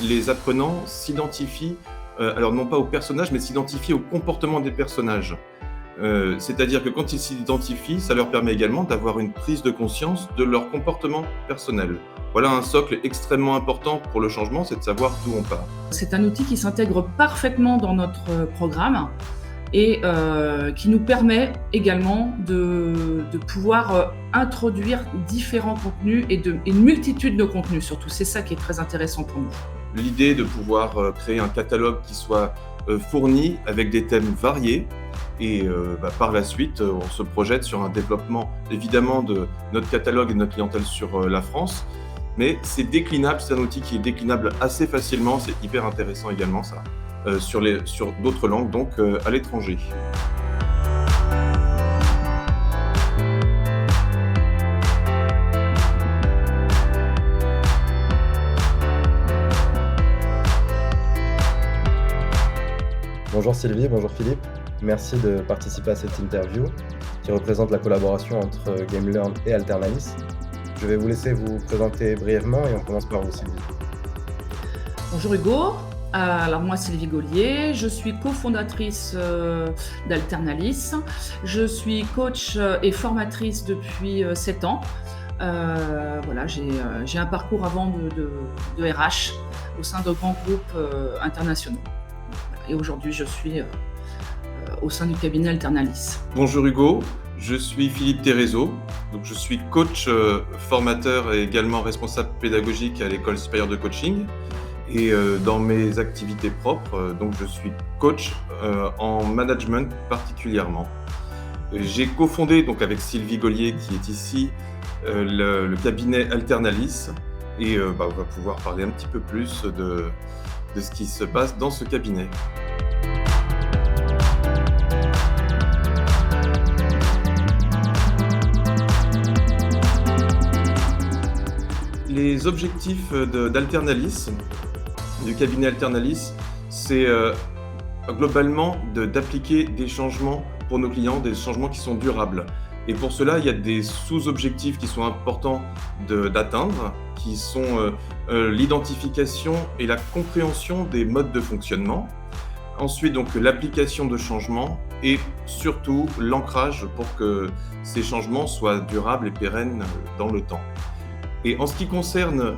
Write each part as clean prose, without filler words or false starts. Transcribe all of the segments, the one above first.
les apprenants s'identifient, alors non pas aux personnages, mais s'identifient au comportement des personnages. C'est-à-dire que quand ils s'identifient, ça leur permet également d'avoir une prise de conscience de leur comportement personnel. Voilà un socle extrêmement important pour le changement, c'est de savoir d'où on part. C'est un outil qui s'intègre parfaitement dans notre programme et qui nous permet également de pouvoir introduire différents contenus et une multitude de contenus surtout. C'est ça qui est très intéressant pour nous. L'idée de pouvoir créer un catalogue qui soit fourni avec des thèmes variés et par la suite, on se projette sur un développement évidemment de notre catalogue et de notre clientèle sur la France, mais c'est déclinable, c'est un outil qui est déclinable assez facilement, c'est hyper intéressant également ça, sur d'autres langues, donc à l'étranger. Bonjour Sylvie, bonjour Philippe. Merci de participer à cette interview qui représente la collaboration entre GameLearn et Alternalis. Je vais vous laisser vous présenter brièvement et on commence par vous Sylvie. Bonjour Hugo, alors moi Sylvie Gaulier, je suis cofondatrice d'Alternalis. Je suis coach et formatrice depuis 7 ans. Voilà, j'ai un parcours avant de RH au sein de grands groupes internationaux. Et aujourd'hui, je suis au sein du cabinet Alternalis. Bonjour Hugo, je suis Philippe Thérézeau, donc je suis coach, formateur et également responsable pédagogique à l'École supérieure de coaching. Et dans mes activités propres, donc je suis coach en management particulièrement. J'ai cofondé donc avec Sylvie Gaulier qui est ici le cabinet Alternalis et on va pouvoir parler un petit peu plus de ce qui se passe dans ce cabinet. Les objectifs d'Alternalis, du cabinet Alternalis, c'est globalement d'appliquer des changements pour nos clients, des changements qui sont durables. Et pour cela, il y a des sous-objectifs qui sont importants d'atteindre, qui sont l'identification et la compréhension des modes de fonctionnement. Ensuite, donc, l'application de changements et surtout l'ancrage pour que ces changements soient durables et pérennes dans le temps. Et en ce qui concerne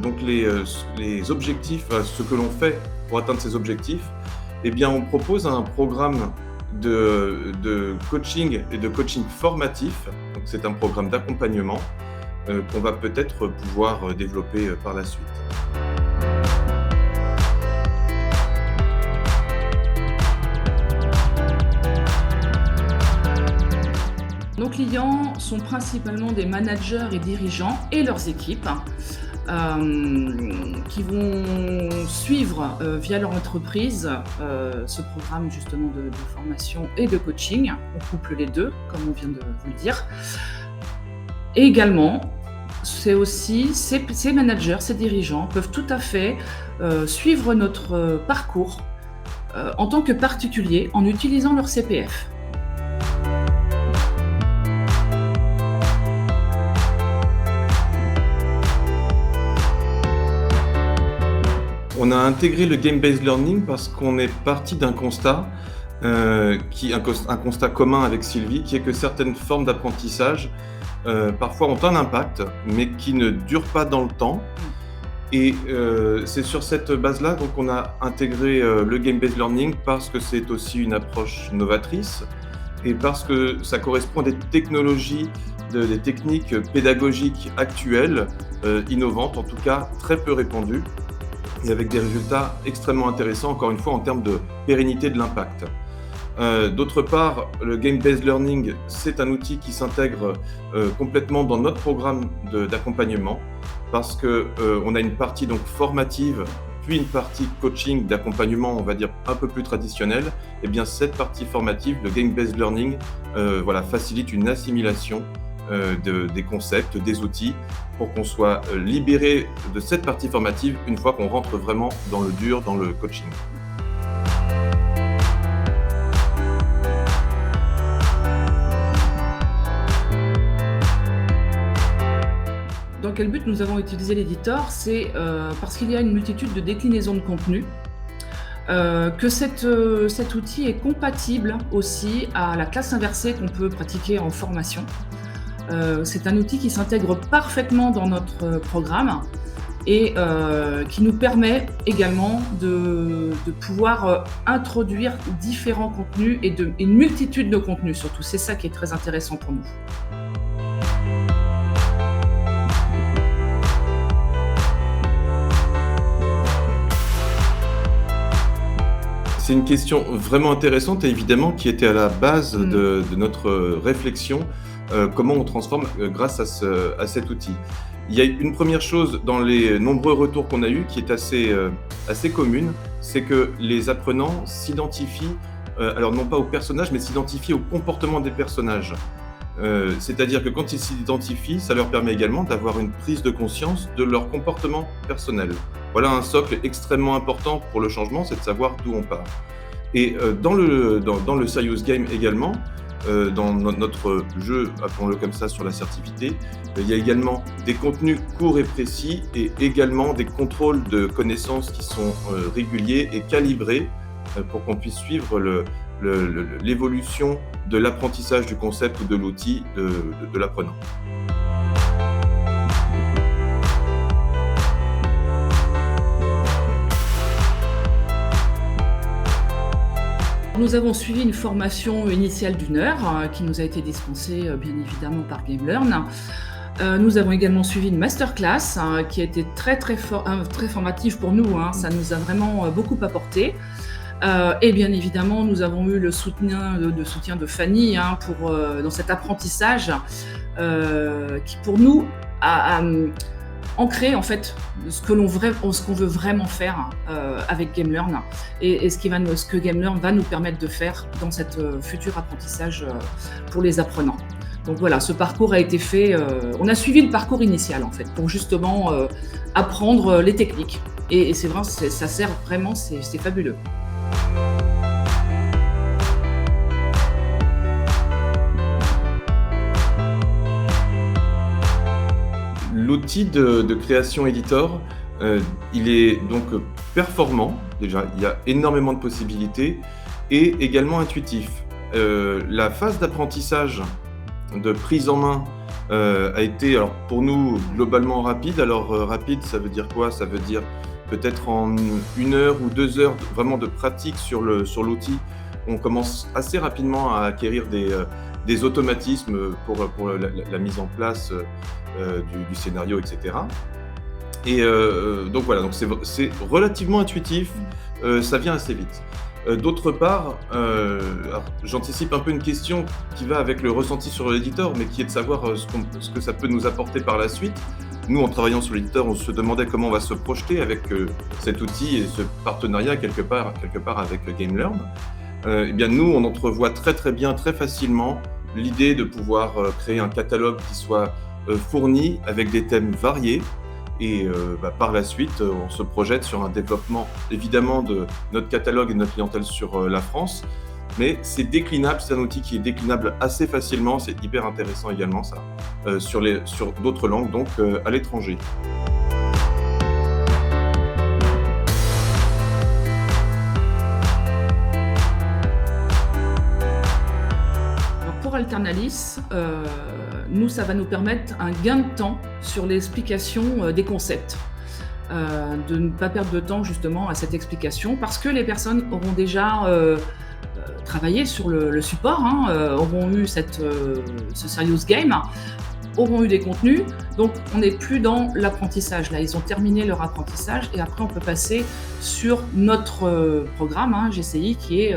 donc les objectifs, ce que l'on fait pour atteindre ces objectifs, eh bien, on propose un programme de coaching et de coaching formatif. Donc, c'est un programme d'accompagnement qu'on va peut-être pouvoir développer par la suite. Nos clients sont principalement des managers et dirigeants et leurs équipes qui vont suivre via leur entreprise ce programme justement de formation et de coaching. On couple les deux, comme on vient de vous le dire. Et également, c'est aussi ces managers, ces dirigeants peuvent tout à fait suivre notre parcours en tant que particulier en utilisant leur CPF. On a intégré le Game-Based Learning parce qu'on est parti d'un constat, un constat commun avec Sylvie, qui est que certaines formes d'apprentissage parfois ont un impact, mais qui ne durent pas dans le temps. Et c'est sur cette base-là donc on a intégré le Game-Based Learning parce que c'est aussi une approche novatrice et parce que ça correspond à des technologies, des techniques pédagogiques actuelles, innovantes, en tout cas très peu répandues, et avec des résultats extrêmement intéressants, encore une fois, en termes de pérennité de l'impact. D'autre part, le Game-Based Learning, c'est un outil qui s'intègre complètement dans notre programme d'accompagnement parce qu'on a une partie donc formative, puis une partie coaching d'accompagnement, on va dire un peu plus traditionnelle. Et bien cette partie formative, le Game-Based Learning, facilite une assimilation des concepts, des outils, pour qu'on soit libéré de cette partie formative une fois qu'on rentre vraiment dans le dur, dans le coaching. Dans dans quel but nous avons utilisé l'éditeur? C'est parce qu'il y a une multitude de déclinaisons de contenu, que cet outil est compatible aussi à la classe inversée qu'on peut pratiquer en formation. C'est un outil qui s'intègre parfaitement dans notre programme et qui nous permet également de pouvoir introduire différents contenus et une multitude de contenus surtout. C'est ça qui est très intéressant pour nous. C'est une question vraiment intéressante et évidemment qui était à la base de notre réflexion, comment on transforme grâce à cet outil. Il y a une première chose dans les nombreux retours qu'on a eus qui est assez commune, c'est que les apprenants s'identifient, alors non pas aux personnages, mais s'identifient au comportement des personnages. C'est-à-dire que quand ils s'identifient, ça leur permet également d'avoir une prise de conscience de leur comportement personnel. Voilà un socle extrêmement important pour le changement, c'est de savoir d'où on part. Et dans le Serious Game également, dans notre jeu, appelons-le comme ça, sur l'assertivité, il y a également des contenus courts et précis et également des contrôles de connaissances qui sont réguliers et calibrés pour qu'on puisse suivre l'évolution de l'apprentissage du concept ou de l'outil de l'apprenant. Nous avons suivi une formation initiale d'1 heure qui nous a été dispensée bien évidemment par GameLearn. Nous avons également suivi une masterclass qui a été très formative pour nous. Ça nous a vraiment beaucoup apporté. Et bien évidemment, nous avons eu le soutien de Fanny dans cet apprentissage qui pour nous a ancré en fait ce qu'on veut vraiment faire avec GameLearn et ce que GameLearn va nous permettre de faire dans cet futur apprentissage pour les apprenants. Donc voilà, ce parcours a été fait, on a suivi le parcours initial en fait pour justement apprendre les techniques et c'est vrai, ça sert vraiment, c'est fabuleux. L'outil de création Editor, il est donc performant, déjà, il y a énormément de possibilités, et également intuitif. La phase d'apprentissage, de prise en main, a été, alors, pour nous, globalement rapide. Alors, rapide, ça veut dire quoi? Ça veut dire peut-être en 1 heure ou 2 heures vraiment de pratique sur l'outil. On commence assez rapidement à acquérir des automatismes pour la mise en place du scénario, etc. Et donc voilà, donc c'est relativement intuitif, ça vient assez vite. D'autre part, alors, j'anticipe un peu une question qui va avec le ressenti sur l'éditeur, mais qui est de savoir ce que ça peut nous apporter par la suite. Nous, en travaillant sur l'éditeur, on se demandait comment on va se projeter avec cet outil et ce partenariat quelque part avec GameLearn. Eh bien, nous, on entrevoit très bien, très facilement l'idée de pouvoir créer un catalogue qui soit fourni avec des thèmes variés. Et par la suite, on se projette sur un développement évidemment de notre catalogue et de notre clientèle sur la France. Mais c'est déclinable, c'est un outil qui est déclinable assez facilement, c'est hyper intéressant également ça, sur d'autres langues, donc à l'étranger. Pour Alternalis, nous, ça va nous permettre un gain de temps sur l'explication des concepts. De ne pas perdre de temps justement à cette explication parce que les personnes auront déjà travaillé sur le support, auront eu ce Serious Game, auront eu des contenus, donc on n'est plus dans l'apprentissage. Là, ils ont terminé leur apprentissage et après on peut passer sur notre programme GCI qui est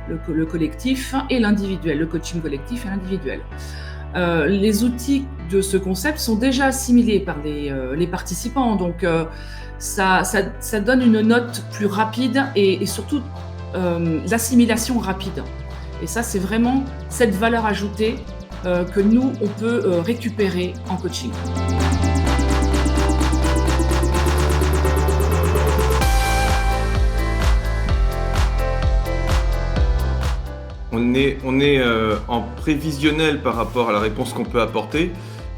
le collectif et l'individuel, le coaching collectif et l'individuel. Les outils de ce concept sont déjà assimilés par les participants, donc ça donne une note plus rapide et surtout l'assimilation rapide. Et ça, c'est vraiment cette valeur ajoutée que nous, on peut récupérer en coaching. On est en prévisionnel par rapport à la réponse qu'on peut apporter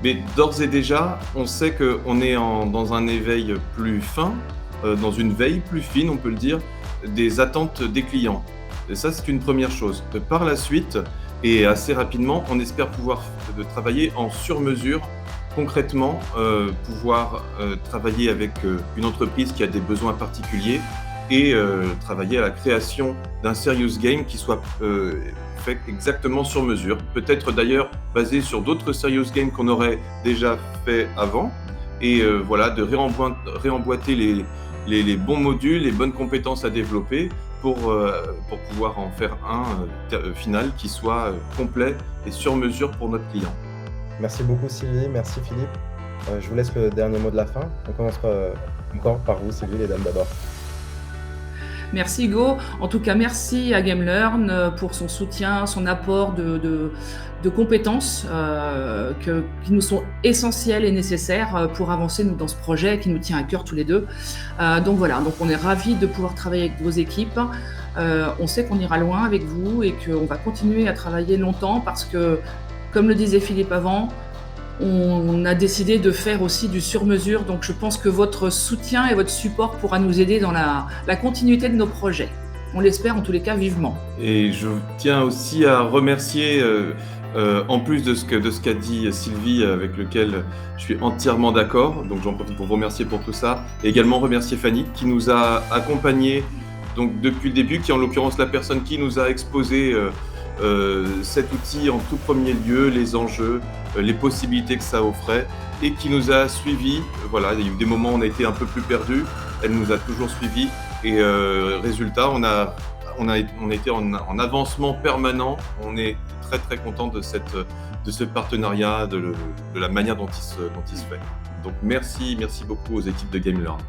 Mais d'ores et déjà, on sait qu'on est dans un éveil plus fin, dans une veille plus fine, on peut le dire, des attentes des clients. Et ça, c'est une première chose. Par la suite, et assez rapidement, on espère pouvoir travailler en sur-mesure, concrètement, pouvoir travailler avec une entreprise qui a des besoins particuliers et travailler à la création d'un serious game qui soit fait exactement sur mesure. Peut-être d'ailleurs basé sur d'autres serious games qu'on aurait déjà fait avant. Et voilà, de réemboîter les bons modules, les bonnes compétences à développer pour pouvoir en faire un final qui soit complet et sur mesure pour notre client. Merci beaucoup Sylvie, merci Philippe. Je vous laisse le dernier mot de la fin. On commence encore par vous Sylvie, les dames d'abord. Merci Hugo. En tout cas, merci à GameLearn pour son soutien, son apport de compétences qui nous sont essentielles et nécessaires pour avancer nous, dans ce projet qui nous tient à cœur tous les deux. Donc voilà, donc on est ravis de pouvoir travailler avec vos équipes. On sait qu'on ira loin avec vous et qu'on va continuer à travailler longtemps parce que, comme le disait Philippe avant, on a décidé de faire aussi du sur-mesure, donc je pense que votre soutien et votre support pourra nous aider dans la continuité de nos projets. On l'espère en tous les cas vivement. Et je tiens aussi à remercier, en plus de ce qu'a dit Sylvie, avec lequel je suis entièrement d'accord, donc j'en profite pour vous remercier pour tout ça, et également remercier Fanny qui nous a accompagnés donc, depuis le début, qui est en l'occurrence la personne qui nous a exposé cet outil en tout premier lieu, les enjeux, les possibilités que ça offrait et qui nous a suivis. Voilà, il y a eu des moments où on a été un peu plus perdus, elle nous a toujours suivis et résultat, on a été en avancement permanent. On est très très content de ce partenariat, de la manière dont il se fait. Donc merci beaucoup aux équipes de GameLearn.